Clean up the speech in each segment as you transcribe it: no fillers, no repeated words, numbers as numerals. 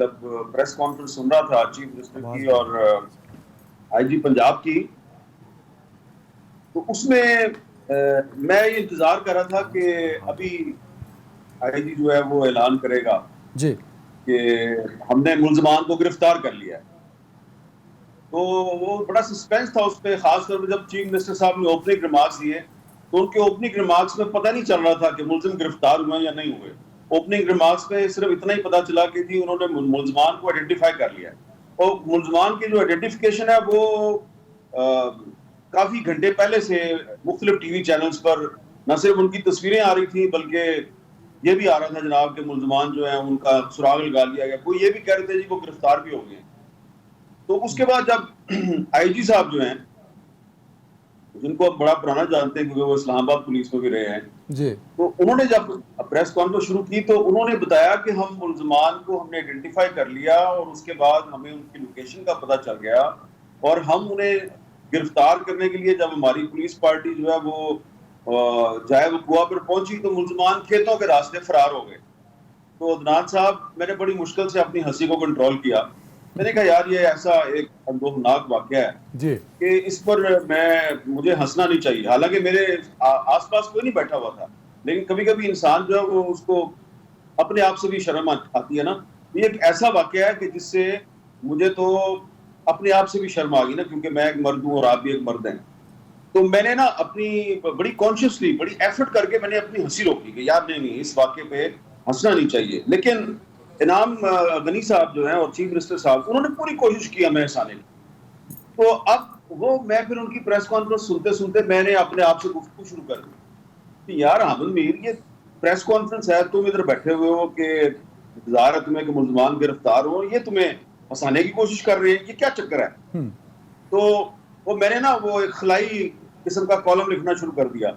جب press conference سن رہا تھا چیف منسٹر کی اور آئی جی پنجاب کی، تو اس میں میں یہ انتظار کر رہا تھا کہ ابھی آئی جی جو ہے وہ اعلان کرے گا جی کہ ہم نے ملزمان کو گرفتار کر لیا ہے. تو وہ بڑا سسپینس تھا اس پہ، خاص طور پہ جب چیف منسٹر صاحب نے اوپننگ ریمارکس دیے تو ان کے اوپننگ ریمارکس میں پتہ نہیں چل رہا تھا کہ ملزم گرفتار ہوئے یا نہیں ہوئے. اوپننگ ریمارکس میں صرف اتنا ہی پتا چلا کہ جی انہوں نے ملزمان کو آئیڈینٹیفائی کر لیا ہے. اور ملزمان کی جو آئیڈینٹیفیکیشن ہے وہ کافی گھنٹے پہلے سے مختلف ٹی وی چینلز پر نہ صرف ان کی تصویریں آ رہی تھیں بلکہ یہ بھی آ رہا تھا جناب کہ ملزمان جو ہیں ان کا سراغ لگا لیا گیا. کوئی یہ بھی کہہ رہے تھے جی وہ گرفتار بھی ہو گئے. تو اس کے بعد جب آئی جی صاحب جو ہیں جن کو بڑا پرانا جانتے ہیں کیونکہ وہ اسلام آباد پولیس میں بھی رہے ہیں، جی تو انہوں نے جب پریس کانفرنس شروع کی تو انہوں نے بتایا کہ ہم ملزمان کو ہم نے آئیڈینٹیفائی کر لیا اور اس کے بعد ہمیں ان کی لوکیشن کا پتہ چل گیا اور ہم انہیں گرفتار کرنے کے لیے جب ہماری پولیس پارٹی جو ہے وہ جائے وقوع پر پہنچی تو ملزمان کھیتوں کے راستے فرار ہو گئے. تو عدنان صاحب میں نے بڑی مشکل سے اپنی ہنسی کو کنٹرول کیا. میں نے کہا یار یہ ایسا ایک اندوہناک واقعہ ہے جی کہ اس پر مجھے ہنسنا نہیں چاہیے. حالانکہ میرے آس پاس کوئی نہیں بیٹھا ہوا تھا، لیکن کبھی کبھی انسان جو ہے وہ اس کو اپنے آپ سے بھی شرم آتی ہے نا. یہ ایک ایسا واقعہ ہے کہ جس سے مجھے تو اپنے آپ سے بھی شرم آ گئی نا، کیونکہ میں ایک مرد ہوں اور آپ بھی ایک مرد ہیں. تو میں نے نا اپنی بڑی کانشیسلی بڑی ایفرٹ کر کے میں نے اپنی ہنسی روکی کہ یار نہیں اس واقعے پہ ہنسنا نہیں چاہیے. لیکن انعام غنی صاحب جو ہیں اور چیف منسٹر صاحب انہوں نے پوری کوشش کی ہمیں ہنسانے کی. تو اب وہ میں پھر ان کی پریس کانفرنس سنتے سنتے میں نے اپنے آپ سے گفتگو شروع کر دی کہ یار حامد میر یہ پریس کانفرنس ہے، تم ادھر بیٹھے ہوئے ہو کہ انتظار ہے تمہیں کہ ملزمان گرفتار ہو، یہ تمہیں ہنسانے کی کوشش کر رہے ہیں، یہ کیا چکر ہے؟ تو وہ میں نے نا وہ ایک خلائی قسم کا کالم لکھنا شروع کر دیا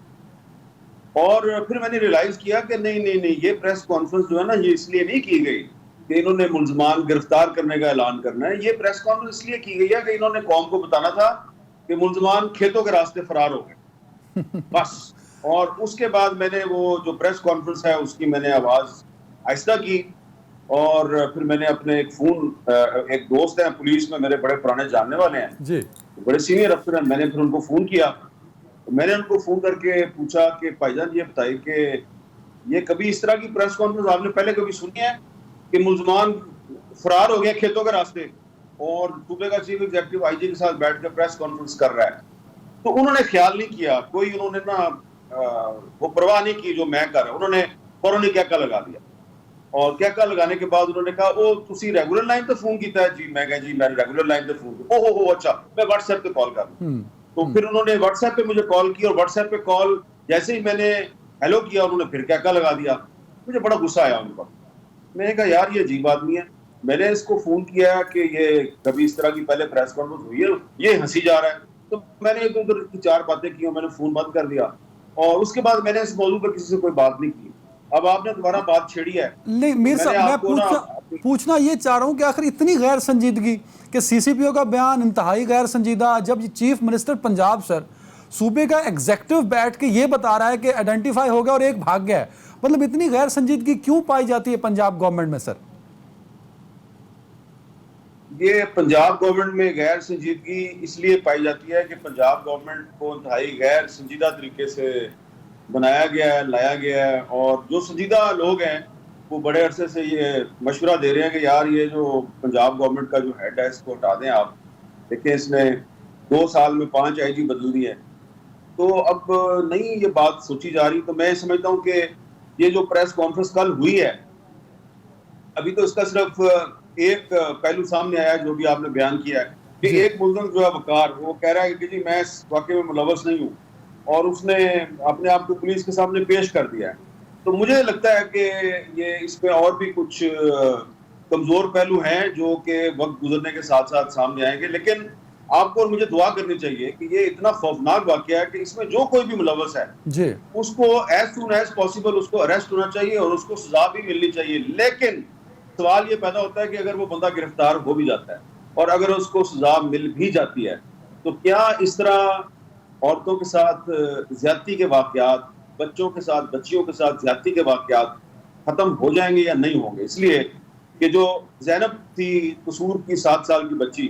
اور پھر میں نے ریلائز کیا کہ نہیں یہ پریس کانفرنس جو ہے نا یہ اس لیے نہیں کی گئی کہ انہوں نے ملزمان گرفتار کرنے کا اعلان کرنا ہے. یہ پریس کانفرنس اس لیے کی گئی ہے کہ انہوں نے قوم کو بتانا تھا کہ ملزمان کھیتوں کے راستے فرار ہو گئے بس. اور اس کے بعد میں نے وہ جو پریس کانفرنس ہے اس کی میں نے آواز آہستہ کی اور پھر میں نے اپنے ایک دوست ہیں پولیس میں میرے بڑے پرانے جاننے والے ہیں، جی بڑے سینئر افسر ہیں، میں نے پھر ان کو فون کیا. میں نے ان کو فون کر کے پوچھا کہ بھائی جان یہ بتائیے کہ یہ کبھی اس طرح کی پریس کانفرنس آپ نے پہلے کبھی سنی ہے کہ ملزمان فرار ہو گیا کھیتوں کے راستے اور صوبے کا چیف ایگزیکٹو آئی جی کے ساتھ بیٹھ کے پریس کانفرنس کر رہا ہے؟ تو انہوں نے خیال نہیں کیا کوئی، انہوں نے نا وہ پرواہ نہیں کی جو میں کر رہا. انہوں نے فوراً ہی کیکا لگا دیا اور کیکا لگانے کے بعد انہوں نے کہا او تسی ریگولر لائن تے فون کیتا ہے؟ جی میں کہا جی میں ریگولر لائن تے فون کیا. او اچھا میں واٹس ایپ پہ کال کر لوں. تو پھر انہوں نے واٹس ایپ پہ مجھے کال کی اور واٹس ایپ پہ کال جیسے ہی میں نے ہیلو کیا انہوں نے پھر کیکا لگا دیا. مجھے بڑا غصہ آیا ان پر. میں نے کہا یار یہ عجیب آدمی ہے. میں نے اس کو فون کیا کہ یہ کبھی اس طرح کی پہلے پریس کانفرنس ہوئی ہے، یہ ہنسی جا رہا ہے. تو میں نے ادھر کی چار باتیں کی اور میں نے فون بند کر دیا اور اس کے بعد میں نے اس موضوع پر کسی سے کوئی بات نہیں کی. اب آپ نے دوبارہ بات چھیڑی ہے نہیں تو میر میں نے صاحب، میں آپ کو نا پوچھنا یہ چاہ رہا ہوں کہ آخر اتنی غیر سنجیدگی کہ سی سی پی او کا بیان انتہائی غیر سنجیدہ، جب چیف منسٹر پنجاب سر صوبے کا ایگزیکٹو بیٹھ کے یہ بتا رہا ہے کہ آئیڈینٹیفائی ہو گیا اور ایک بھاگ گیا ہے، مطلب اتنی غیر سنجیدگی کیوں پائی جاتی ہے پنجاب گورنمنٹ میں سر؟ یہ پنجاب گورنمنٹ میں غیر سنجیدگی اس لیے پائی جاتی ہے کہ پنجاب گورنمنٹ کو انتہائی غیر سنجیدہ طریقے سے بنایا گیا ہے، لایا گیا ہے. اور جو سنجیدہ لوگ ہیں وہ بڑے عرصے سے یہ مشورہ دے رہے ہیں کہ یار یہ جو پنجاب گورنمنٹ کا جو ہیڈ ہے اس کو ہٹا دیں آپ. دیکھیں اس نے 2 سال میں 5 آئی جی بدل دی ہے. تو اب نہیں یہ بات سوچی جا رہی. تو میں سمجھتا ہوں کہ یہ جو پریس کانفرنس کل ہوئی ہے ابھی تو اس کا صرف ایک پہلو سامنے آیا ہے جو بھی آپ نے بیان کیا ہے کہ جی ایک ملزم جو ہے وقار وہ کہہ رہا ہے کہ جی میں اس واقعے میں ملوث نہیں ہوں اور اس نے اپنے آپ کو پولیس کے سامنے پیش کر دیا ہے. تو مجھے لگتا ہے کہ یہ اس میں اور بھی کچھ کمزور پہلو ہیں جو کہ وقت گزرنے کے ساتھ ساتھ سامنے آئیں گے. لیکن آپ کو اور مجھے دعا کرنی چاہیے کہ یہ اتنا خوفناک واقعہ ہے کہ اس میں جو کوئی بھی ملوث ہے جی اس کو ایز سون ایز پاسبل اس کو اریسٹ ہونا چاہیے اور اس کو سزا بھی ملنی چاہیے. لیکن سوال یہ پیدا ہوتا ہے کہ اگر وہ بندہ گرفتار ہو بھی جاتا ہے اور اگر اس کو سزا مل بھی جاتی ہے تو کیا اس طرح عورتوں کے ساتھ زیادتی کے واقعات، بچوں کے ساتھ بچیوں کے ساتھ زیادتی کے واقعات ختم ہو جائیں گے یا نہیں ہوں گے؟ اس لیے کہ جو زینب تھی قصور کی 7 سال کی بچی،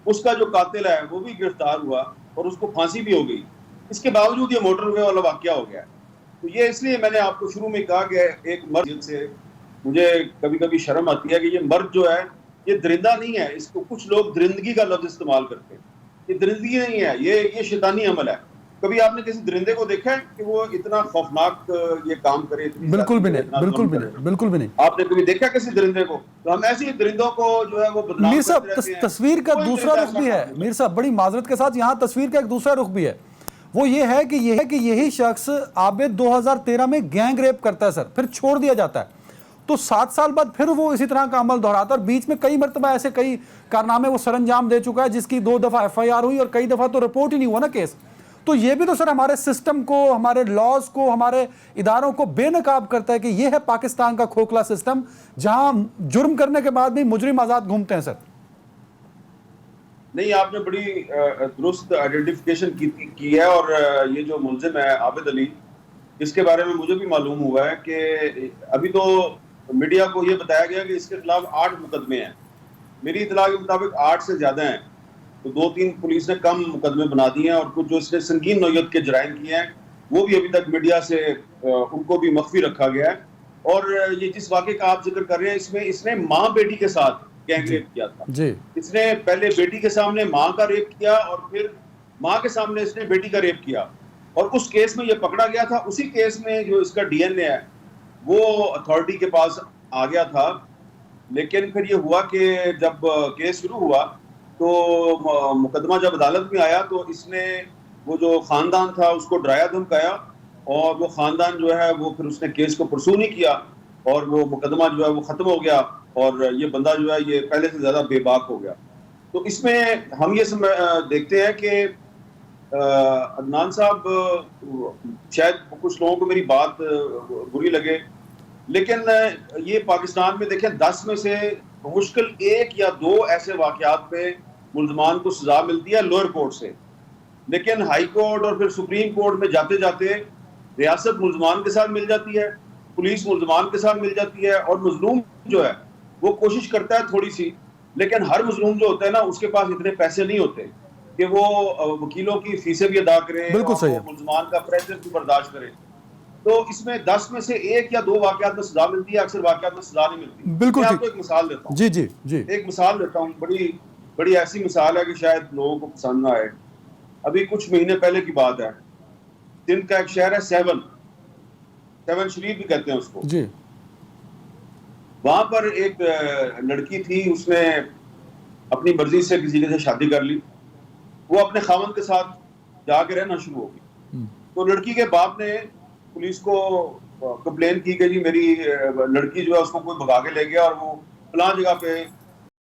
اس کا جو قاتل ہے وہ بھی گرفتار ہوا اور اس کو پھانسی بھی ہو گئی. اس کے باوجود یہ موٹر وے والا واقعہ ہو گیا. تو یہ اس لیے میں نے آپ کو شروع میں کہا کہ ایک مرد سے مجھے کبھی کبھی شرم آتی ہے کہ یہ مرد جو ہے یہ درندہ نہیں ہے. اس کو کچھ لوگ درندگی کا لفظ استعمال کرتے ہیں. یہ درندگی نہیں ہے، یہ شیطانی عمل ہے. کبھی آپ نے کسی درندے کو دیکھا ہے کہ وہ اتنا خوفناک یہ کام کرے؟ بالکل بھی نہیں، بالکل بھی نہیں، بالکل بھی نہیں. آپ نے کبھی دیکھا کسی درندے کو؟ تو ہم ایسے ہی درندوں کو جو ہے وہ بدنام میر کرتے صاحب رہتے ہیں. تصویر کا کوئی دوسرا درندہ رخ ایسا بھی ہے. کام نہیں میر صاحب بڑی معذرت کے ساتھ یہاں تصویر کا ایک دوسرا رخ بھی ہے. وہ یہ ہے کہ یہی شخص عابد 2013 میں گینگ ریپ کرتا ہے سر، پھر چھوڑ دیا جاتا ہے. تو 7 سال بعد پھر وہ اسی طرح کا عمل دہراتا ہے، اور بیچ میں کئی مرتبہ ایسے کئی کارنامے وہ سر انجام دے چکا ہے جس کی 2 دفعہ FIR ہوئی اور کئی دفعہ تو رپورٹ ہی نہیں ہوا نا کیس. تو یہ بھی تو سر ہمارے سسٹم کو، ہمارے لاز کو، ہمارے اداروں کو بے نقاب کرتا ہے کہ یہ ہے پاکستان کا کھوکھلا سسٹم جہاں جرم کرنے کے بعد بھی مجرم آزاد گھومتے ہیں سر. نہیں، آپ نے بڑی درست آئیڈینٹیفیکیشن کی ہے. اور یہ جو ملزم ہے عابد علی، اس کے بارے میں مجھے بھی معلوم ہوا ہے کہ ابھی تو میڈیا کو یہ بتایا گیا کہ اس کے خلاف 8 مقدمے ہیں. میری اطلاع کے مطابق 8 سے زیادہ ہیں. تو 2-3 پولیس نے کم مقدمے بنا دیے ہیں، اور کچھ جو اس نے سنگین نوعیت کے جرائم کیے ہیں وہ بھی ابھی تک میڈیا سے ان کو بھی مخفی رکھا گیا ہے. اور یہ جس واقعے کا آپ ذکر کر رہے ہیں، اس نے ماں بیٹی کے ساتھ گینگ ریپ کیا تھا. جی اس نے پہلے بیٹی کے سامنے ماں کا ریپ کیا اور پھر ماں کے سامنے اس نے بیٹی کا ریپ کیا، اور اس کیس میں یہ پکڑا گیا تھا. اسی کیس میں جو اس کا DNA ہے وہ اتھارٹی کے پاس آ گیا تھا. لیکن پھر یہ ہوا کہ جب کیس شروع ہوا تو مقدمہ جب عدالت میں آیا تو اس نے وہ جو خاندان تھا اس کو ڈرایا دھمکایا، اور وہ خاندان جو ہے وہ پھر اس نے کیس کو پرسو نہیں کیا، اور وہ مقدمہ جو ہے وہ ختم ہو گیا، اور یہ بندہ جو ہے یہ پہلے سے زیادہ بے باک ہو گیا. تو اس میں ہم یہ دیکھتے ہیں کہ عدنان صاحب، شاید کچھ لوگوں کو میری بات بری لگے، لیکن یہ پاکستان میں دیکھیں 10 میں سے بمشکل 1 یا 2 ایسے واقعات پہ ملزمان کو سزا ملتی ہے لوئر کورٹ سے. لیکن ہائی کورٹ اور پھر سپریم کورٹ میں جاتے جاتے ریاست ملزمان کے ساتھ مل جاتی ہے، پولیس ملزمان کے ساتھ مل جاتی ہے، اور مظلوم جو ہے وہ کوشش کرتا ہے تھوڑی سی. لیکن ہر مظلوم جو ہوتا ہے نا اس کے پاس اتنے پیسے نہیں ہوتے کہ وہ وکیلوں کی فیسیں بھی ادا کرے بالکل اور صحیح وہ ہے. ملزمان کا پریشر بھی برداشت کرے. تو اس میں 10 میں سے 1 یا 2 واقعات میں سزا ملتی ہے، اکثر واقعات میں سزا نہیں ملتی. بالکل میں آپ ٹھیک. کو ایک مثال دیتا ہوں. جی جی جی ایک مثال دیتا ہوں، بڑی ایسی مثال ہے کہ شاید لوگوں کو پسند نہ آئے. ابھی کچھ مہینے پہلے کی بات ہے، سندھ کا ایک شہر ہے سیون شریف بھی کہتے ہیں اس کو. جی وہاں پر ایک لڑکی تھی، اس نے اپنی مرضی سے کسی سے شادی کر لی. وہ اپنے خاوند کے ساتھ جا کے رہنا شروع ہو گئی. تو لڑکی کے باپ نے پولیس کو کمپلین کی کہ جی میری لڑکی جو ہے اس کو کوئی بھگا کے لے گیا اور وہ فلاں جگہ پہ